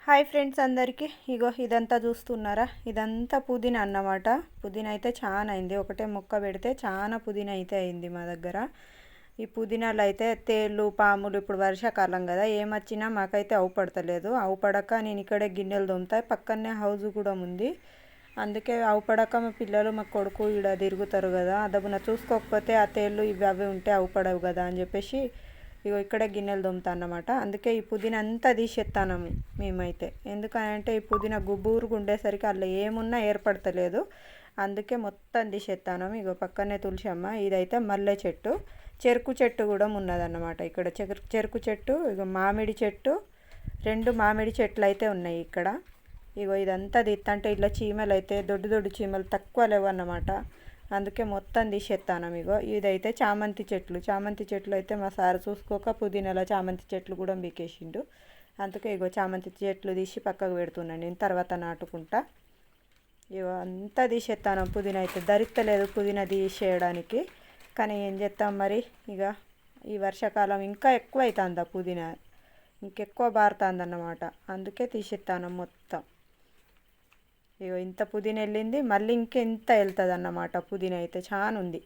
Hi friends అందరికీ. ఇగో ఇదంతా చూస్తున్నారా, ఇదంతా పుదీనా అన్నమాట. పుదీనా అయితే చాలా అయింది, ఒకటే మొక్క పెడితే చాలా పుదీనా అయితే అయింది మా దగ్గర. ఈ పుదీనాలు అయితే తేళ్ళు పాములు, ఇప్పుడు వర్షాకాలం కదా, ఏమొచ్చినా మాకైతే అవుపడతలేదు. అవుపడక నేను ఇక్కడే గిన్నెలు తోముతాయి, పక్కనే హౌస్ కూడా ఉంది. అందుకే అవుపడక మా పిల్లలు మా కొడుకు ఇక్కడ తిరుగుతారు కదా, అదబున చూసుకోకపోతే ఆ తేళ్ళు ఇవి అవి ఉంటే అవుపడవు కదా అని చెప్పేసి ఇగో ఇక్కడే గిన్నెలు తోముతా అన్నమాట. అందుకే ఈ పుదీనా అంతా తీసేస్తాను మేమైతే. ఎందుకంటే ఈ పుదీనా గుబూరుగా ఉండేసరికి అందులో ఏమున్నా ఏర్పడతలేదు. అందుకే మొత్తం తీసేస్తాను. ఇగో పక్కనే తులసమ్మ, ఇదైతే మల్లె చెట్టు, చెరుకు చెట్టు కూడా ఉన్నదన్నమాట. ఇక్కడ చెరుకు చెట్టు, ఇగో మామిడి చెట్టు, 2 మామిడి చెట్లు అయితే ఉన్నాయి ఇక్కడ. ఇగో ఇదంతా తీస్తంటే ఇట్లా చీమలు అయితే దొడ్డు చీమలు తక్కువ లేవన్నమాట. అందుకే మొత్తం తీసేస్తాను. ఇగో ఇదైతే చామంతి చెట్లు అయితే మా సార్ చూసుకోక పుదీనాలో చామంతి చెట్లు కూడా బీకేసిండు. అందుకే ఇగో చామంతి చెట్లు తీసి పక్కకు పెడుతున్నాను, నేను తర్వాత నాటుకుంటా. ఇగో అంతా తీసేస్తాను. పుదీనా అయితే ధరిత్తలేదు పుదీనా తీసేయడానికి, కానీ ఏం చేస్తాం మరి. ఇక ఈ వర్షాకాలం ఇంకా ఎక్కువ అవుతుంది పుదీనా, ఇంకెక్కువ బారుతుంది అన్నమాట. అందుకే తీసేస్తాను మొత్తం. ఇగో ఇంత పుదీనా వెళ్ళింది, మళ్ళీ ఇంకెంత వెళ్తుంది అన్నమాట. పుదీనా అయితే చాలా ఉంది.